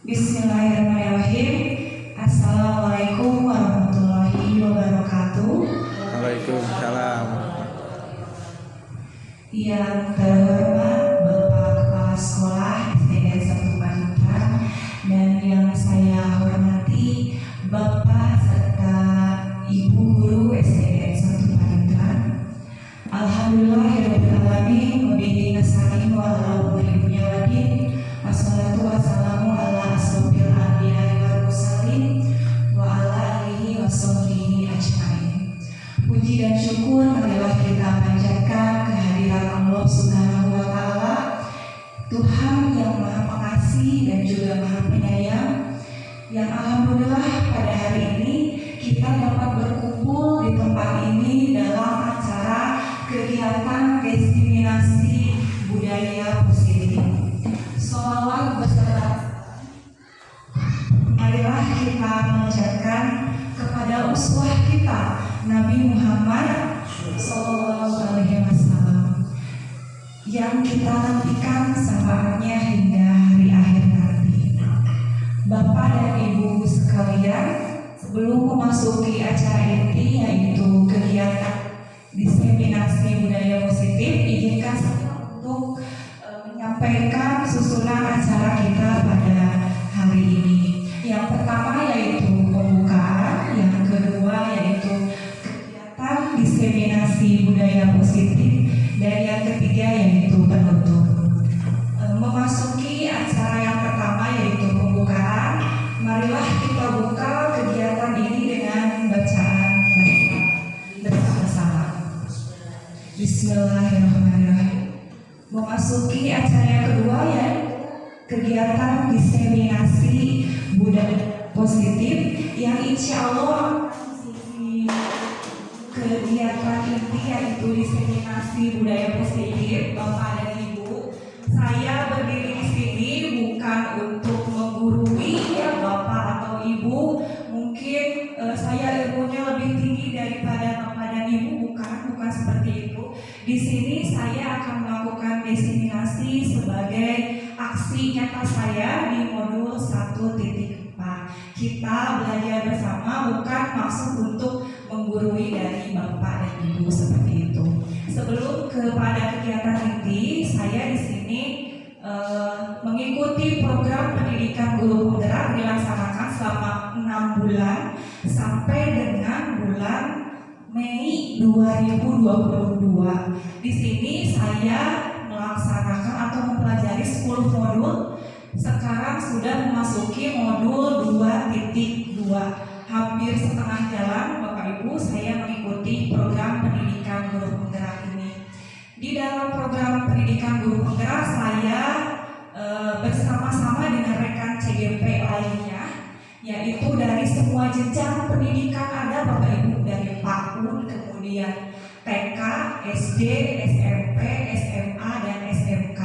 Bismillahirrahmanirrahim. Assalamualaikum warahmatullahi wabarakatuh. Waalaikumsalam. Yang terhormat Bapak Kepala Sekolah SDN 1 Pacitan dan yang saya hormati Bapak serta Ibu Guru SDN 1 Pacitan. Alhamdulillahirrahmanirrahim. Wabihi nasta'in wa ala umuri dunya waddin. Wassalatu wassalamu ala asrofil anbiya'i wal mursalin wa ala alihi washabbihi ajmain. Puji dan syukur marilah kita panjatkan kehadiran Allah Subhanahu wa taala, Tuhan yang Maha Pengasih dan juga Maha Penyayang, yang alhamdulillah pada hari ini kita dapat berkumpul di tempat ini dalam acara kegiatan diseminasi budaya positif. Sholawat beserta marilah kita mengucapkan kepada uswah kita Nabi Muhammad SAW yang kita nantikan sahabatnya hingga hari akhir nanti. Bapak dan Ibu sekalian, sebelum memasuki acara inti yaitu kegiatan diseminasi budaya positif, izinkan saya untuk menyampaikan susunan acara kita pada hari ini. Yang pertama yaitu pembukaan, yang kedua yaitu kegiatan diseminasi budaya positif, dan yang ketiga yaitu penutup. Memasuki acara yang pertama yaitu pembukaan, marilah kita buka kegiatan ini dengan bacaan bersama-sama. Bismillahirrahmanirrahim. Memasuki acara yang kedua ya, kegiatan diseminasi budaya positif, yang insya Allah kegiatan inti yaitu diseminasi budaya positif. Bapak dan Ibu, saya berdiri di sini bukan untuk menggurui ya Bapak atau Ibu. Mungkin saya ilmunya lebih tinggi daripada Bapak dan Ibu, bukan seperti itu. Di sini saya akan melakukan diseminasi sebagai aksi nyata saya di modul 1.4. Kita belajar bersama, bukan maksud untuk menggurui dari Bapak dan Ibu seperti itu. Sebelum kepada kegiatan inti, saya di sini mengikuti program pendidikan guru penggerak dilaksanakan selama 6 bulan sampai dengan bulan Mei 2022. Di sini saya melaksanakan atau mempelajari 10 modul. Sekarang sudah memasuki modul 2.2. Hampir setengah jalan Bapak Ibu saya mengikuti program pendidikan guru penggerak ini. Di dalam program pendidikan guru penggerak saya bersama-sama dengan rekan CGP lainnya, yaitu dari semua jenjang pendidikan ada Bapak Ibu, dari PAUD, kemudian TK, SD, SMP, SMA, dan SMK.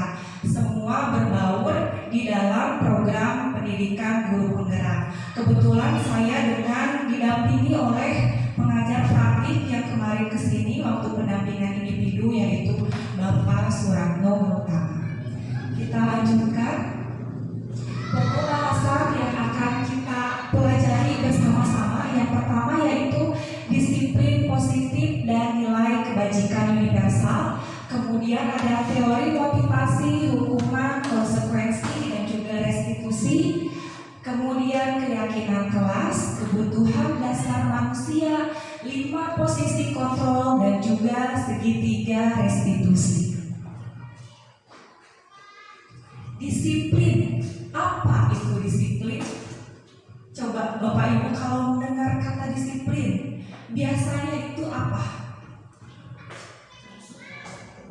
Semua berbaur di dalam program pendidikan guru penggerak. Kebetulan saya dengan didampingi oleh pengajar praktik yang kemarin kesini waktu pendampingan individu, yaitu Bapak Suratno Mutama. Kita lanjutkan. Pokok bahasan yang akan kita pelajari bersama-sama, yang pertama yaitu disiplin positif dan nilai kebajikan universal. Kemudian ada teori motivasi, hukuman, konsekuensi, dan juga restitusi. Kemudian keyakinan kelas, kebutuhan dasar manusia, 5 posisi kontrol, dan juga segitiga restitusi. Disiplin, apa itu disiplin? Coba Bapak Ibu kalau mendengar kata disiplin, biasanya itu apa?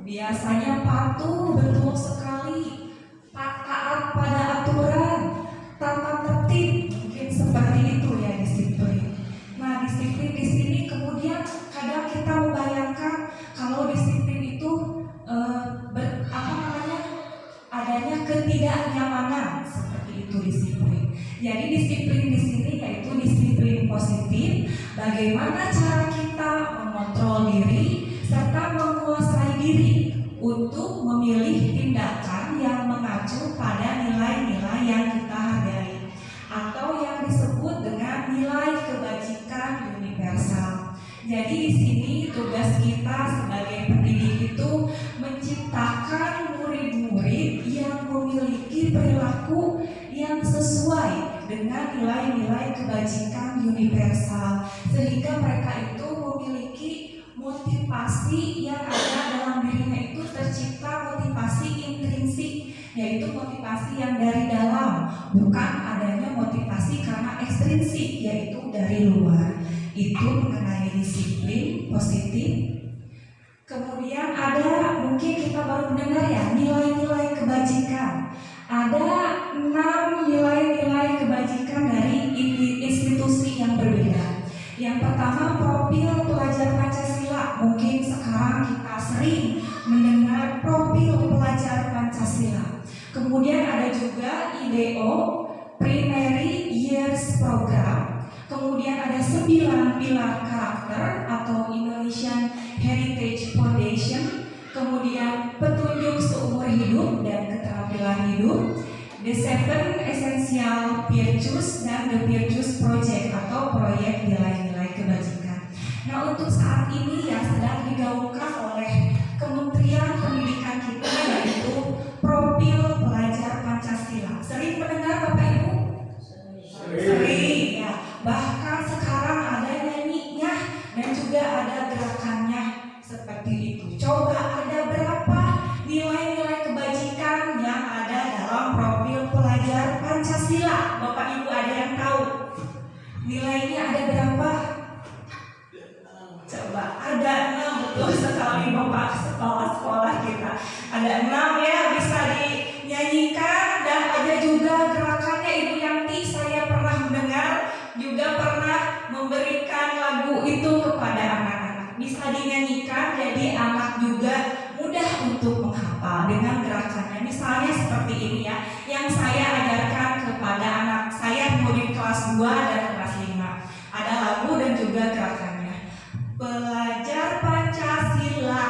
Biasanya patuh, betul sekali, taat pada aturan, tata tertib, mungkin seperti itu ya disiplin. Nah, disiplin di sini kemudian kadang kita membayangkan kalau disiplin itu adanya ketidaknyamanan, seperti itu disiplin. Jadi disiplin di sini yaitu disiplin positif, bagaimana cara kita mengontrol diri serta menguasai diri untuk memilih tindakan yang mengacu pada nilai-nilai yang kita hargai. Jadi di sini tugas kita sebagai pendidik itu menciptakan murid-murid yang memiliki perilaku yang sesuai dengan nilai-nilai kebajikan universal, sehingga mereka itu memiliki motivasi yang ada dalam dirinya itu tercipta motivasi intrinsik, yaitu motivasi yang dari dalam, bukan adanya motivasi karena ekstrinsik, yaitu dari luar. Itu mengenai disiplin positif. Kemudian ada, mungkin kita baru mendengar ya, nilai-nilai kebajikan. Ada 6 nilai-nilai kebajikan dari institusi yang berbeda. Yang pertama, profil pelajar Pancasila. Mungkin sekarang kita sering mendengar profil pelajar Pancasila. Kemudian ada juga IDO, Primary Years Program. Kemudian ada 9 pilar karakter atau Indonesian Heritage Foundation. Kemudian petunjuk seumur hidup dan keterampilan hidup, The 7 Essential Virtues dan The Virtues Project atau proyek nilai-nilai kebajikan. Nah, untuk saat ini yang sedang digaungkan oleh Kementerian Pendidikan kita yaitu profil pelajar Pancasila. Sering mendengar Bapak Ibu? Sering ya. Bahkan sekarang ada nyanyinya dan juga ada gerakannya seperti itu. Coba ada berapa nilai-nilai kebajikan yang ada dalam profil pelajar Pancasila? Bapak Ibu ada yang tahu? Nilainya ada berapa? Coba ada 6, betul sekali Bapak, sekolah-sekolah kita. Ada 6 ya, bisa dinyanyikan. Dan ada juga gerakannya Ibu Yanti, saya pernah mendengar, juga pernah memberikan lagu itu kepada anak-anak. Bisa dinyanyikan, jadi anak juga mudah untuk menghafal dengan gerakannya. Misalnya seperti ini ya, yang saya ajarkan kepada anak saya murid kelas 2 dan kelas 5. Ada lagu dan juga gerakannya. Belajar Pancasila,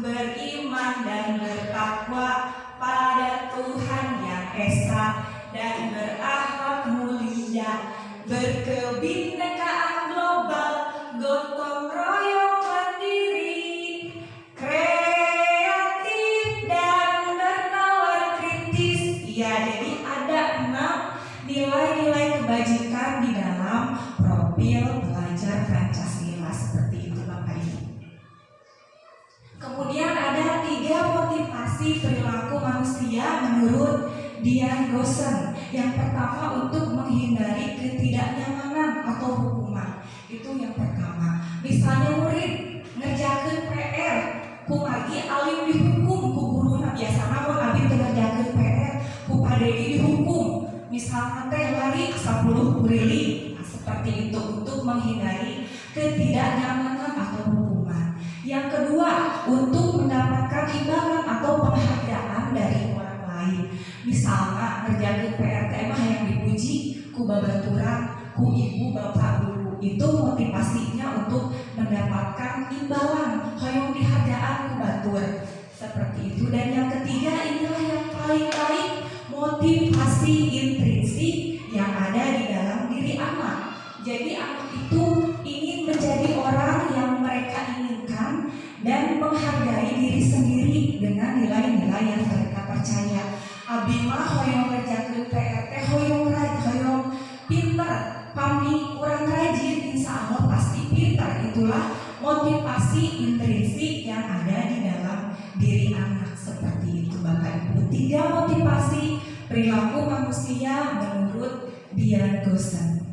beriman dan bertakwa pada Tuhan Yang Esa dan berakhlak mulia, berkebinekaan global, gotong royong mandiri, kreatif dan bernalar kritis. Ya, jadi ada 6 nilai-nilai kebajikan di dalam profil pelajar Pancasila seperti itu Bapak Ibu. Kemudian ada 3 motivasi perilaku manusia menurut Dian Gosen. Yang pertama, untuk menghindari ketidaknyamanan atau hukuman. Itu yang pertama. Misalnya murid ngerjakeun PR, kumagi alim dihukum ku guruna, biasa namun abdi teu ngerjakeun PR, ku padedi dihukum. Misalnya teh lari 10 kurili. Nah, seperti itu untuk menghindari ketidaknyamanan atau hukuman. Yang kedua, untuk mendapatkan imbalan atau penghargaan dari orang lain. Misalnya ngerjakeun PR teh mah yang dipuji ku babaturan, ku ibu bapak guru. Itu motivasinya untuk mendapatkan imbalan, hoyong dihargaan ku batur. Seperti itu. Dan yang ketiga, inilah yang paling baik, motivasi intrinsik yang ada di dalam diri anak. Jadi anak itu ingin menjadi orang yang mereka inginkan dan menghargai diri sendiri dengan nilai-nilai yang mereka percaya. Abi mah hoyong ngerjakeun PR teh hoyong pintar, pami urang rajin, insya Allah pasti pintar. Itulah motivasi intrinsik yang ada di dalam diri anak. Seperti itu Bapak Ibu. 3 motivasi perilaku manusia menurut Dian Gosen.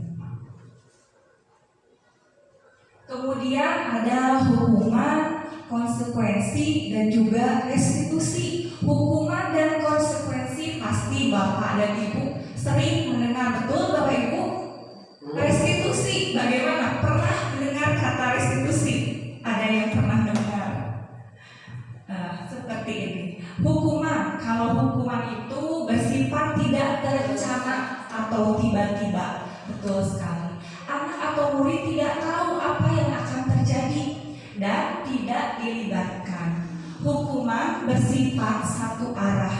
Kemudian ada hukuman, konsekuensi, dan juga restitusi. Hukuman dan konsekuensi pasti Bapak dan Ibu sering mendengar, betul Bapak Ibu? Restitusi, bagaimana? Pernah mendengar kata restitusi? Ada yang pernah dengar? Seperti ini. Hukuman, kalau hukuman itu bersifat tidak terencana atau tiba-tiba, betul sekali. Anak atau murid tidak tahu apa yang akan terjadi dan tidak dilibatkan. Hukuman bersifat satu arah,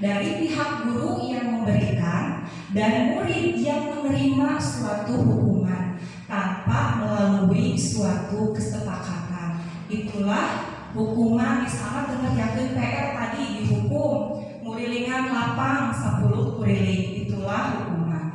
dari pihak guru yang memberikan dan murid yang menerima suatu hukuman tanpa melalui melalui suatu kesepakatan. Itulah hukuman. Misalnya dengan yakin PR tadi dihukum murilingan lapang 10 kuriling, itulah hukuman.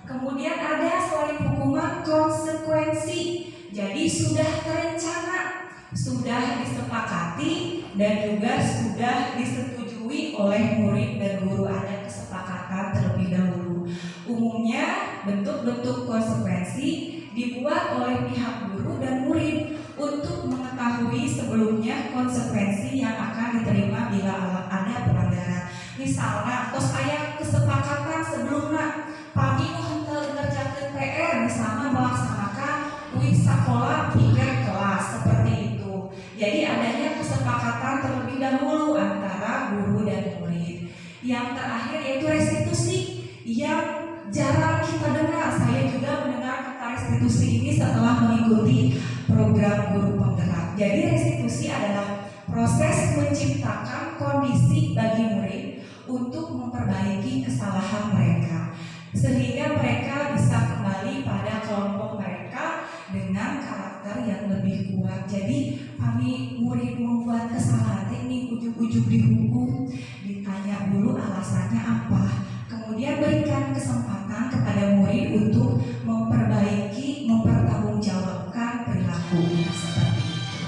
Kemudian ada selain hukuman konsekuensi. Jadi sudah terencana, sudah disepakati, dan juga sudah disetujui oleh murid dan guru, ada kesepakatan terlebih dahulu. Umumnya bentuk-bentuk konsekuensi dibuat oleh pihak guru dan murid untuk mengetahui sebelumnya konsekuensi yang akan diterima bila ada pelanggaran. Misalnya, tos aya kesepakatan sebelumnya, pagi henteu ngerjakeun PR, misalnya melaksanakan uji sekolah tiket kelas seperti itu. Jadi adanya kesepakatan terlebih dahulu antara guru dan murid. Yang terakhir yaitu restitusi, yang jarang kita dengar. Saya juga mendengar kata restitusi ini setelah mengikuti program guru penggerak. Jadi restitusi adalah proses menciptakan kondisi bagi murid untuk memperbaiki kesalahan mereka, sehingga mereka bisa kembali pada kelompok mereka dengan karakter yang lebih kuat. Jadi kami murid membuat kesalahan ini ujuk-ujuk dihukum, ditanya dulu alasannya apa, kemudian berikan kesempatan kepada murid untuk memperbaiki, mempertanggungjawabkan perilaku seperti itu.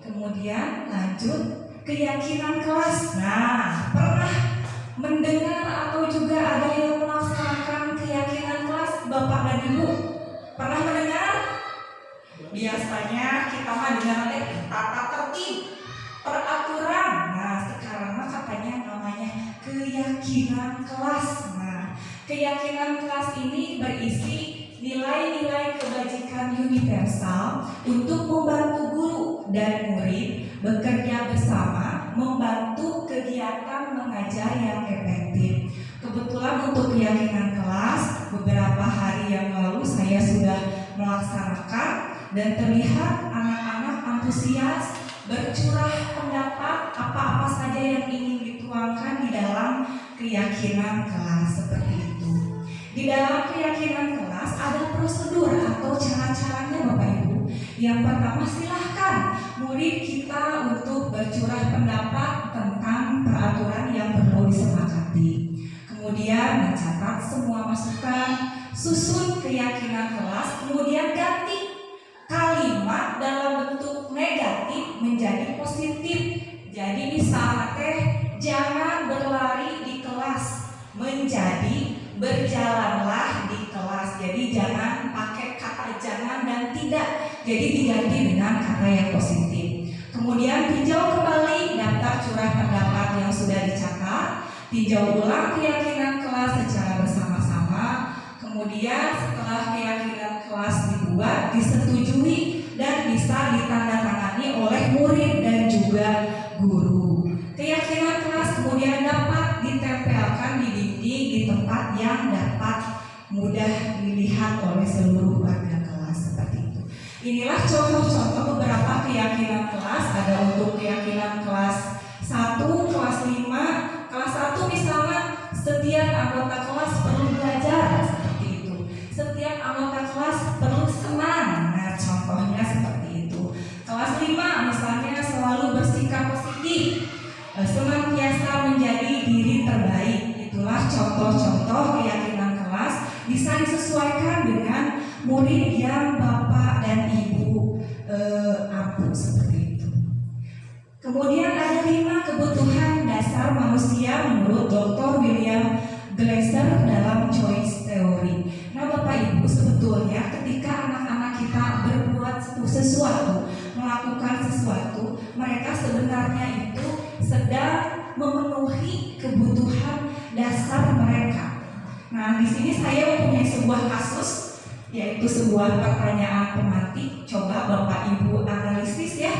Kemudian lanjut keyakinan kelas. Nah, pernah mendengar atau juga ada yang melaksanakan keyakinan kelas, Bapak dan Ibu? Pernah mendengar? Biasanya kita mah dengar tata tertib, peraturan. Nah, sekarang mah katanya namanya keyakinan kelas. Nah, keyakinan kelas ini berisi nilai-nilai kebajikan universal untuk membantu guru dan murid bekerja bersama, membantu kegiatan mengajar yang efektif. Kebetulan untuk keyakinan kelas, beberapa hari yang lalu saya sudah melaksanakan dan terlihat anak-anak antusias bercurah pendapat apa-apa saja yang ingin dituangkan di dalam keyakinan kelas seperti itu. Di dalam keyakinan kelas ada prosedur atau cara-caranya Bapak Ibu. Yang pertama, silahkan murid kita untuk bercurah pendapat tentang peraturan yang perlu disepakati. Kemudian mencatat semua masukan, susun keyakinan kelas, kemudian ganti kalimat dalam bentuk negatif menjadi positif. Jadi misalnya jangan berlari di kelas menjadi berjalanlah di kelas. Jadi jangan pakai kata jangan dan tidak, jadi diganti dengan kata yang positif. Kemudian tinjau kembali daftar curah pendapat yang sudah dicatat, tinjau ulang keyakinan kelas secara bersama-sama. Kemudian setelah keyakinan kelas dibuat, disetujui dan bisa ditandatangani oleh murid dan juga guru. Keyakinan kelas kemudian dapat ditempelkan di dinding di tempat yang dapat mudah dilihat oleh seluruh warga kelas seperti itu. Inilah contoh-contoh beberapa keyakinan kelas. Ada untuk keyakinan kelas 1, kelas 5. Kelas 1 misalnya setiap anggota kelas perlu belajar seperti itu. Setiap anggota kelas perlu senang. Nah, contohnya seperti itu. Kelas 5 misalnya selalu bersikap positif, senantiasa menjadi diri terbaik. Itulah contoh-contoh keyakinan kelas, bisa disesuaikan dengan murid yang Bapak dan Ibu ampuh seperti itu. Kemudian ada 5 kebutuhan dasar manusia menurut Dr. William Glasser dalam choice theory. Nah, Bapak Ibu, sebetulnya ketika anak-anak kita berbuat sesuatu, melakukan sesuatu, mereka sebenarnya itu sedang memenuhi kebutuhan dasar mereka. Nah, di sini saya mempunyai sebuah kasus, yaitu sebuah pertanyaan tematik. Coba Bapak Ibu analisis ya.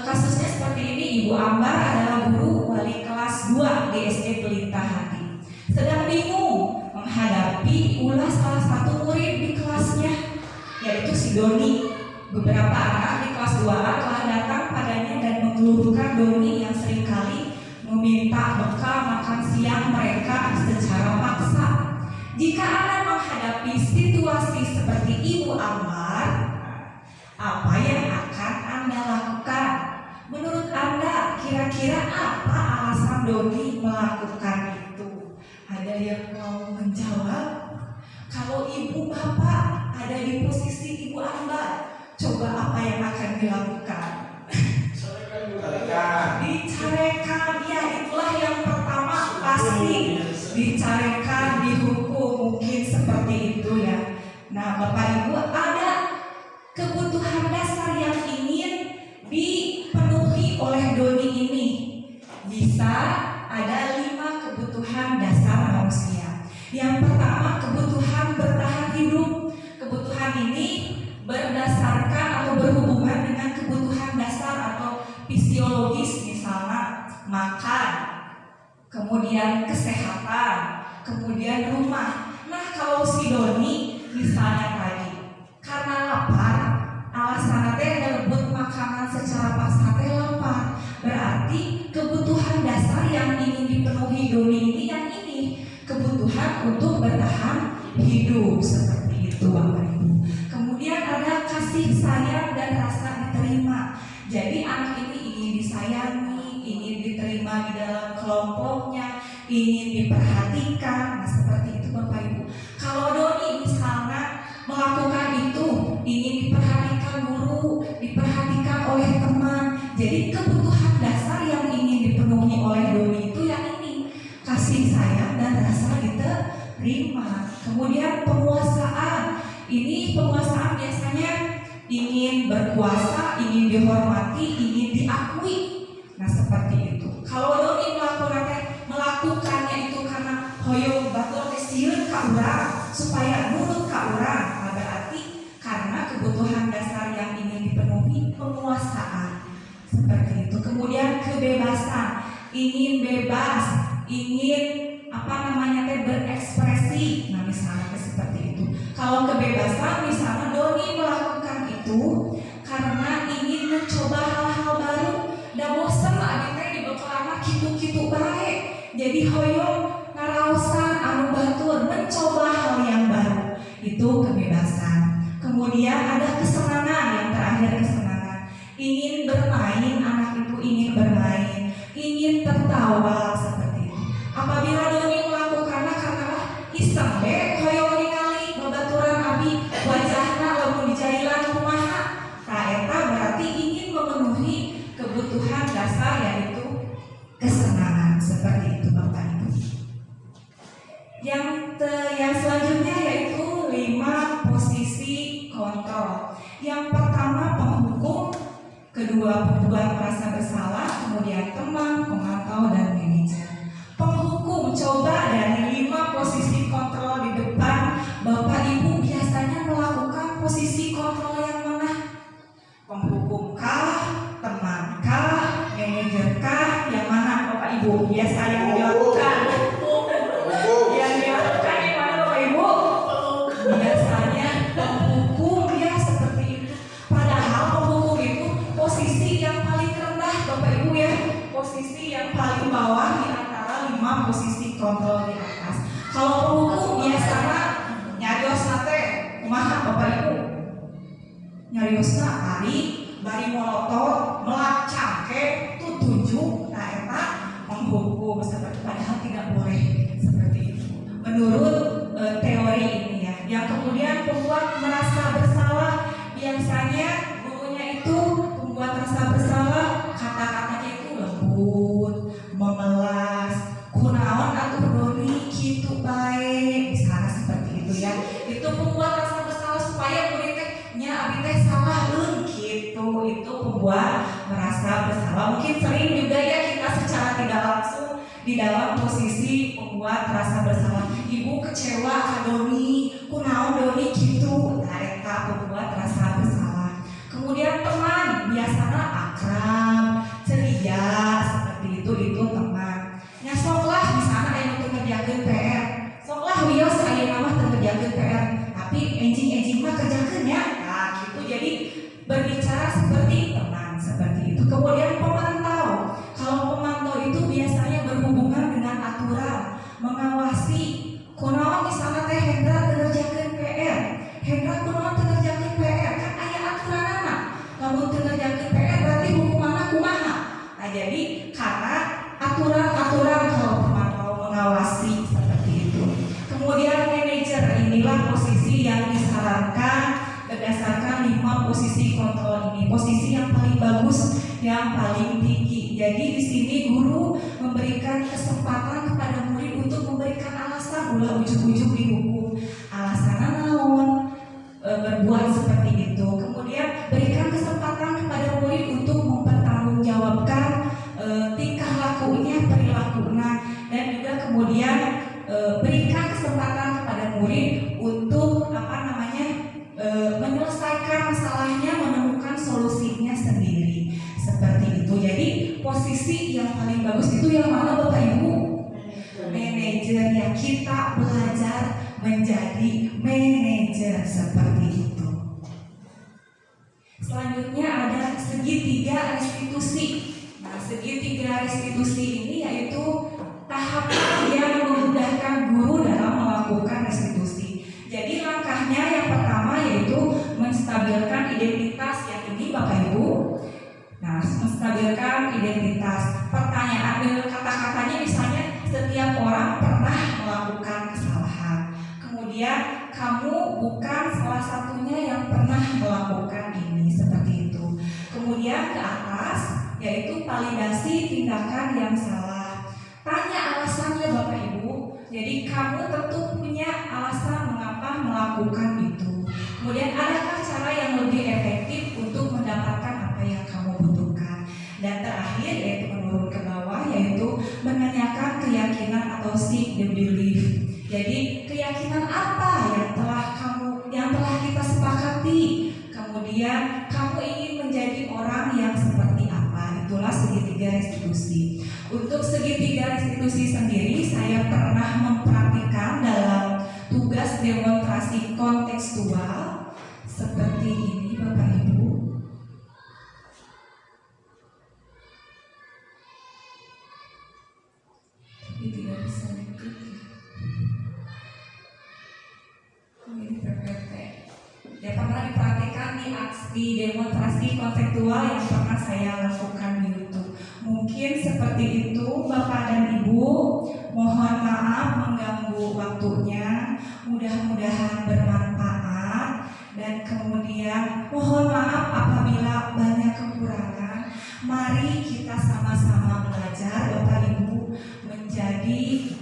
Kasusnya seperti ini. Ibu Ambar adalah guru wali kelas 2 di SD Pelita Hati. Sedang bingung menghadapi ulah salah satu murid di kelasnya, yaitu si Doni. Beberapa anak di kelas 2A telah datang padanya dan mengeluhkan Doni yang seringkali meminta bekal makan siang mereka secara paksa. Jika Anda menghadapi situasi seperti Ibu Ambar, apa yang akan Anda lakukan? Menurut Anda, kira-kira apa alasan Doni melakukan itu? Ada yang mau menjawab? Kalau ibu bapak ada di posisi Ibu Ambar, coba apa yang akan dilakukan? Dicarekan, ya itulah yang pertama pasti. Dicarekan, dihukum, mungkin seperti itu ya. Nah Bapak Ibu, ada kebutuhan dasar yang ingin dipenuhi oleh Doni ini. Bisa ada 5 kebutuhan dasar manusia. Yang pertama, kebutuhan bertahan hidup. Kebutuhan ini berdasarkan atau berhubungan dengan kebutuhan dasar atau fisiologis, misalnya makan, kemudian kesehatan, kemudian rumah. Nah kalau si Doni misalnya tadi karena lapar, alasan teh ngerebut makanan secara paksa teh lapar, berarti kebutuhan dasar yang ingin dipenuhi Doni ini yang ini, kebutuhan untuk bertahan hidup, seperti itu Bapak Ibu. Kemudian ada kasih sayang dan rasa diterima. Jadi anak ini ingin disayangi, ingin diterima di dalam kelompoknya, ingin diperhatikan. Nah seperti itu Bapak Ibu. Kalau Doni misalnya melakukan itu, ingin diperhatikan guru, diperhatikan oleh teman. Jadi kebutuhan dasar yang ingin dipenuhi oleh Doni itu yang ini, kasih sayang dan rasa diterima. Kemudian penguasaan. Ini penguasaan biasanya ingin berkuasa, ingin dihormati, ingin diakui. Nah seperti itu. Kalau Doni melakukannya itu karena hoyong batur sieun ka urang supaya nurut ka urang, nah, berarti karena kebutuhan dasar yang ingin dipenuhi, penguasaan. Seperti itu. Kemudian kebebasan, ingin bebas, ingin berekspresi. Nah misalnya seperti itu. Kalau kebebasan misalnya Doni melakukan itu karena ingin mencoba hal-hal baru, dan bosan lah kita di bekelana kitu-kitu baik. Jadi hoyong ngaraosan anu batur, mencoba hal yang baru, itu kebebasan. Kemudian ada kesenangan, yang terakhir kesenangan. Ingin bermain, anak itu ingin bermain, ingin tertawa, seperti itu. Apabila Doni melakukannya karena iseng deh, hoyong ningali babaturan abi wajahna lamun di jailan kumaha, eta berarti ingin memenuhi kebutuhan dasar yaitu kesenangan, seperti itu Bapak Ibu. Yang selanjutnya yaitu 5 posisi kontrol. Yang pertama penghukum, kedua pembuat merasa bersalah, kemudian teman, pemantau, dan manajer. Penghukum, coba dari 5 posisi kontrol di depan Bapak Ibu biasanya melakukan posisi kontrol yang mana? Penghukum kah, teman kah, manajer kah, yang mana Bapak Ibu biasanya dilakukan? Yang dilakukan yang mana Bapak Ibu? Biasanya penghukum, ya seperti itu. Padahal penghukum itu posisi yang paling rendah Bapak Ibu ya, posisi yang paling bawah di antara 5 posisi kontrol di atas. Kalau penghukum biasanya nyariosna teh kumaha Bapak Ibu? Nyariosna bari molotot, melak cangke, tutunjuk, nah eta menghukum, seperti padahal tidak boleh seperti itu. Menurut teori ini ya. Yang kemudian pembuat merasa bersalah, biasanya gurunya itu pembuat rasa bersalah, kata-katanya itu lembut, memelas, kunaon atuh Doni kitu bae, misalnya seperti itu ya. Itu pembuat rasa bersalah supaya muridnya abi teh salah gitu. Itu pembuat merasa bersalah. Mungkin sering juga ya kita secara tidak langsung di dalam posisi pembuat rasa bersalah. Ibu kecewa ka Doni, kunaon Doni gitu. Nah, eta pembuat rasa bersalah. Kemudian teman, biasanya akrab, ceria, seperti itu teman. Nya soklah misalnya aya nu ngerjakeun PR. Soklah wios aya mah teu ngerjakeun PR, tapi enjing mah kerjakeun ya. Nah, gitu. Jadi berbicara seperti teman, seperti itu. Kemudian pemantau. Kalau pemantau itu biasanya berhubungan dengan aturan, mengawasi. Kunaon misalnya teh aturan-aturan kalau mau mengawasi seperti itu. Kemudian manajer, inilah posisi yang disarankan berdasarkan 5 posisi kontrol ini, posisi yang paling bagus, yang paling tinggi. Jadi di sini guru memberikan kesempatan kepada murid untuk memberikan alasan, ulah ujug-ujug dihukum alasan naon berbuat seperti itu. Kemudian berikan kesempatan kepada murid untuk mempertanggungjawabkan tingkah lakunya, perilakunya, dan juga kemudian berikan kesempatan kepada murid untuk menyelesaikan masalahnya, menemukan solusinya sendiri seperti itu. Jadi posisi yang paling bagus itu yang mana Bapak Ibu? Manajer. Ya, kita belajar menjadi manajer seperti itu. Selanjutnya ada segitiga restitusi. Nah, segitiga restitusi ini yaitu tahapan yang memudahkan guru dalam melakukan restitusi. Jadi langkahnya yang pertama yaitu menstabilkan identitas, yang ini Bapak Ibu. Nah, menstabilkan identitas. Pertanyaan kata-katanya misalnya setiap orang pernah melakukan kesalahan. Kemudian kamu bukan salah satunya yang pernah melakukan ini, seperti itu. Kemudian ke atas yaitu validasi tindakan yang salah. Tanya alasannya Bapak Ibu. Jadi kamu tentu punya alasan mengapa melakukan itu. Kemudian adakah cara yang lebih efektif untuk mendapatkan apa yang kamu butuhkan. Dan terakhir yaitu menurun ke bawah, yaitu menanyakan keyakinan atau seek the belief. Jadi keyakinan apa yang telah kita sepakati. Kemudian kamu ingin menjadi orang yang seperti apa. Itulah segitiga restitusi. Untuk segitiga restitusi sendiri saya pernah mempraktikkan dalam tugas demonstrasi kontekstual seperti ini Bapak Ibu. Ini tidak bisa diklik. Ini PPT. Ya, pernah dipraktikkan di demonstrasi konseptual yang pernah saya lakukan di YouTube. Mungkin seperti itu Bapak dan Ibu. Mohon maaf mengganggu waktunya. Mudah-mudahan bermanfaat. Dan kemudian mohon maaf apabila banyak kekurangan. Mari kita sama-sama belajar Bapak Ibu menjadi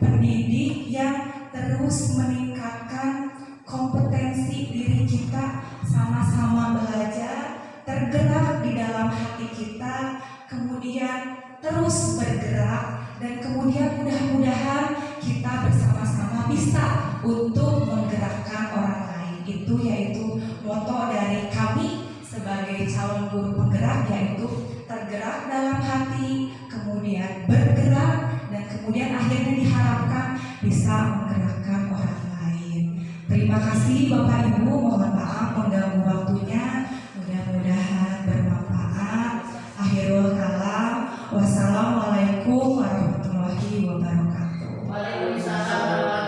pendidik yang terus meningkatkan kompetensi diri kita, sama-sama belajar, tergerak di dalam hati kita, kemudian terus bergerak, dan kemudian mudah-mudahan kita bersama-sama bisa untuk menggerakkan orang lain. Itu yaitu moto dari kami sebagai calon guru penggerak, yaitu tergerak dalam hati, kemudian bergerak, dan kemudian akhirnya diharapkan bisa menggerakkan orang lain. Terima kasih Bapak Ibu, mohon maaf mengganggu waktunya, mudah-mudahan bermanfaat. Akhirul kalam, wassalamualaikum warahmatullahi wabarakatuh. Waalaikumsalam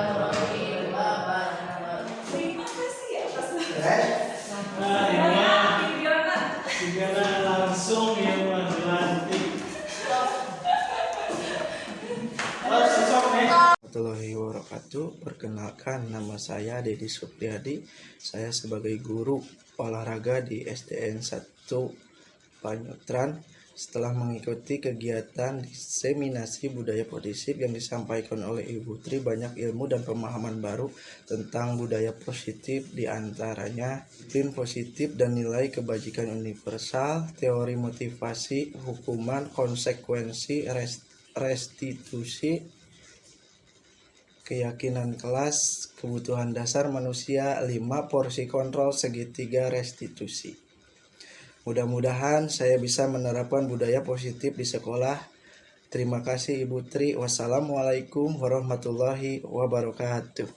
warahmatullahi wabarakatuh. Terima kasih atas Segala langsung yang dilantik. Warahmatullahi wabarakatuh. Perkenalkan, nama saya Dedi Supriyadi. Saya sebagai guru olahraga di SDN 1 Panyotran. Setelah mengikuti kegiatan diseminasi budaya positif yang disampaikan oleh Ibu Tri, banyak ilmu dan pemahaman baru tentang budaya positif, diantaranya disiplin positif dan nilai kebajikan universal, teori motivasi, hukuman, konsekuensi, restitusi, keyakinan kelas, kebutuhan dasar manusia, 5 porsi kontrol, segitiga restitusi. Mudah-mudahan saya bisa menerapkan budaya positif di sekolah. Terima kasih Ibu Tri. Wassalamualaikum warahmatullahi wabarakatuh.